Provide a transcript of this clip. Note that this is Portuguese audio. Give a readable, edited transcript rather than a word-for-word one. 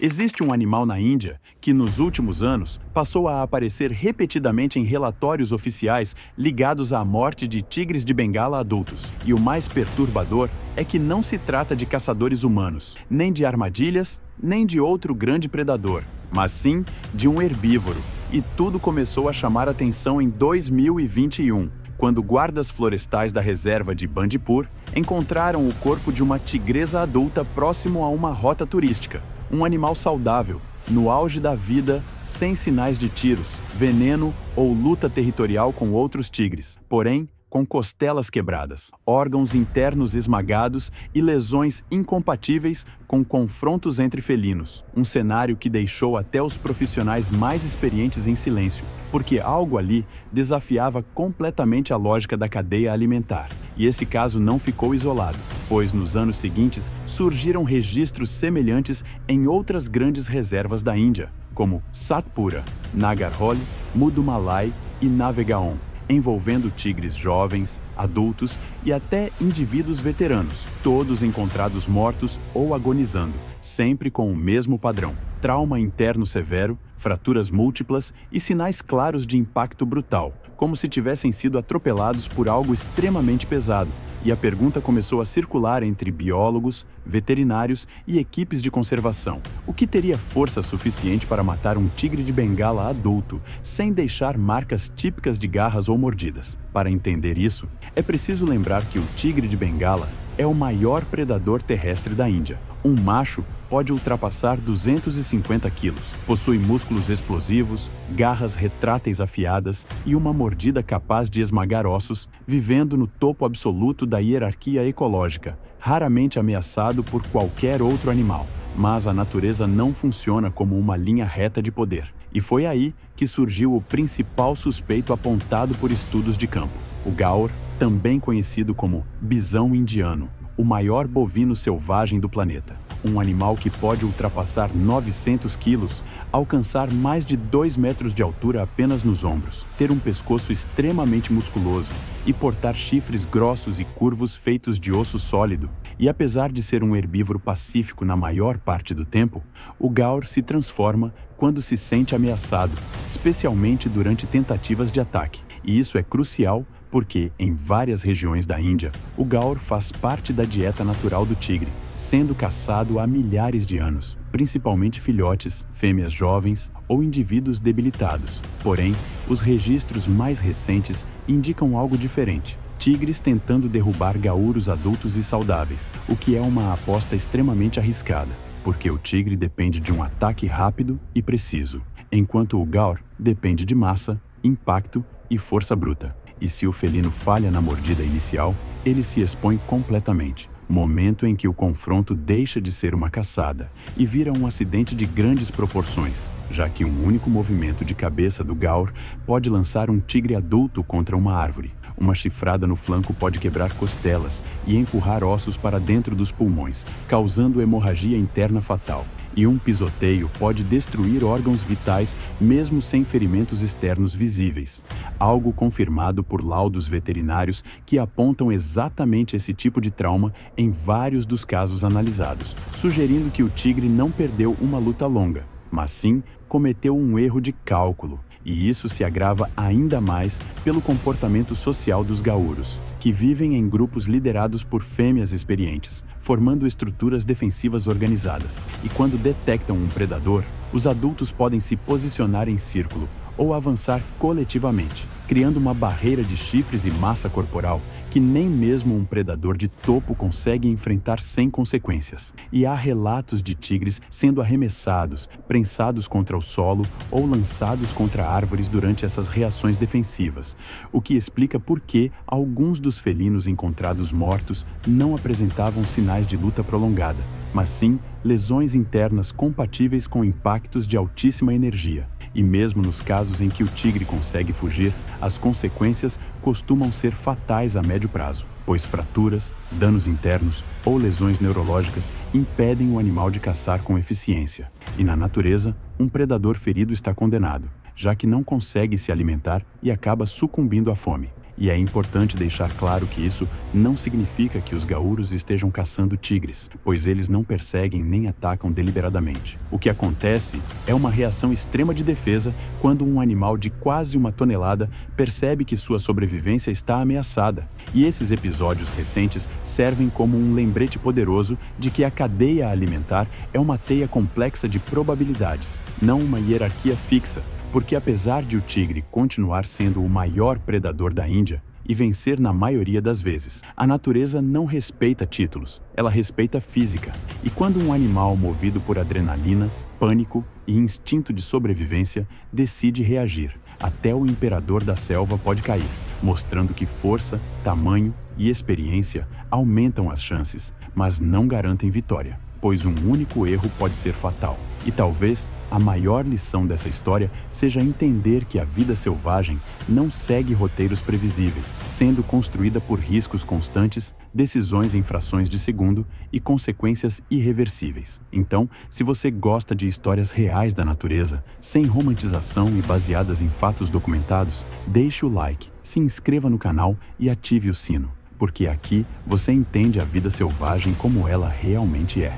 Existe um animal na Índia que, nos últimos anos, passou a aparecer repetidamente em relatórios oficiais ligados à morte de tigres de Bengala adultos. E o mais perturbador é que não se trata de caçadores humanos, nem de armadilhas, nem de outro grande predador, mas sim de um herbívoro. E tudo começou a chamar atenção em 2021, quando guardas florestais da reserva de Bandipur encontraram o corpo de uma tigresa adulta próximo a uma rota turística. Um animal saudável, no auge da vida, sem sinais de tiros, veneno ou luta territorial com outros tigres, porém com costelas quebradas, órgãos internos esmagados e lesões incompatíveis com confrontos entre felinos. Um cenário que deixou até os profissionais mais experientes em silêncio, porque algo ali desafiava completamente a lógica da cadeia alimentar. E esse caso não ficou isolado, pois nos anos seguintes surgiram registros semelhantes em outras grandes reservas da Índia, como Satpura, Nagarholi, Mudumalai e Navegaon, envolvendo tigres jovens, adultos e até indivíduos veteranos, todos encontrados mortos ou agonizando, sempre com o mesmo padrão: trauma interno severo, fraturas múltiplas e sinais claros de impacto brutal, como se tivessem sido atropelados por algo extremamente pesado. E a pergunta começou a circular entre biólogos, veterinários e equipes de conservação: o que teria força suficiente para matar um tigre de Bengala adulto, sem deixar marcas típicas de garras ou mordidas? Para entender isso, é preciso lembrar que o tigre de Bengala é o maior predador terrestre da Índia. Um macho pode ultrapassar 250 quilos, possui músculos explosivos, garras retráteis afiadas e uma mordida capaz de esmagar ossos, vivendo no topo absoluto da hierarquia ecológica, raramente ameaçado por qualquer outro animal. Mas a natureza não funciona como uma linha reta de poder. E foi aí que surgiu o principal suspeito apontado por estudos de campo: o gaur, também conhecido como bisão indiano, o maior bovino selvagem do planeta. Um animal que pode ultrapassar 900 quilos, alcançar mais de 2 metros de altura apenas nos ombros, ter um pescoço extremamente musculoso e portar chifres grossos e curvos feitos de osso sólido. E apesar de ser um herbívoro pacífico na maior parte do tempo, o gaur se transforma quando se sente ameaçado, especialmente durante tentativas de ataque. E isso é crucial porque, em várias regiões da Índia, o gaur faz parte da dieta natural do tigre, sendo caçado há milhares de anos, principalmente filhotes, fêmeas jovens ou indivíduos debilitados. Porém, os registros mais recentes indicam algo diferente: tigres tentando derrubar gauros adultos e saudáveis, o que é uma aposta extremamente arriscada, porque o tigre depende de um ataque rápido e preciso, enquanto o gaur depende de massa, impacto e força bruta. E se o felino falha na mordida inicial, ele se expõe completamente, momento em que o confronto deixa de ser uma caçada e vira um acidente de grandes proporções, já que um único movimento de cabeça do gaur pode lançar um tigre adulto contra uma árvore. Uma chifrada no flanco pode quebrar costelas e empurrar ossos para dentro dos pulmões, causando hemorragia interna fatal. E um pisoteio pode destruir órgãos vitais mesmo sem ferimentos externos visíveis. Algo confirmado por laudos veterinários que apontam exatamente esse tipo de trauma em vários dos casos analisados, sugerindo que o tigre não perdeu uma luta longa, mas sim cometeu um erro de cálculo. E isso se agrava ainda mais pelo comportamento social dos gauros, que vivem em grupos liderados por fêmeas experientes, formando estruturas defensivas organizadas. E quando detectam um predador, os adultos podem se posicionar em círculo ou avançar coletivamente, criando uma barreira de chifres e massa corporal que nem mesmo um predador de topo consegue enfrentar sem consequências. E há relatos de tigres sendo arremessados, prensados contra o solo ou lançados contra árvores durante essas reações defensivas, o que explica por que alguns dos felinos encontrados mortos não apresentavam sinais de luta prolongada, mas sim lesões internas compatíveis com impactos de altíssima energia. E mesmo nos casos em que o tigre consegue fugir, as consequências costumam ser fatais a médio prazo, pois fraturas, danos internos ou lesões neurológicas impedem o animal de caçar com eficiência. E na natureza, um predador ferido está condenado, já que não consegue se alimentar e acaba sucumbindo à fome. E é importante deixar claro que isso não significa que os gaúros estejam caçando tigres, pois eles não perseguem nem atacam deliberadamente. O que acontece é uma reação extrema de defesa quando um animal de quase 1 tonelada percebe que sua sobrevivência está ameaçada. E esses episódios recentes servem como um lembrete poderoso de que a cadeia alimentar é uma teia complexa de probabilidades, não uma hierarquia fixa. Porque apesar de o tigre continuar sendo o maior predador da Índia e vencer na maioria das vezes, a natureza não respeita títulos, ela respeita física. E quando um animal movido por adrenalina, pânico e instinto de sobrevivência decide reagir, até o imperador da selva pode cair, mostrando que força, tamanho e experiência aumentam as chances, mas não garantem vitória, pois um único erro pode ser fatal. E talvez a maior lição dessa história seja entender que a vida selvagem não segue roteiros previsíveis, sendo construída por riscos constantes, decisões em frações de segundo e consequências irreversíveis. Então, se você gosta de histórias reais da natureza, sem romantização e baseadas em fatos documentados, deixe o like, se inscreva no canal e ative o sino, porque aqui você entende a vida selvagem como ela realmente é.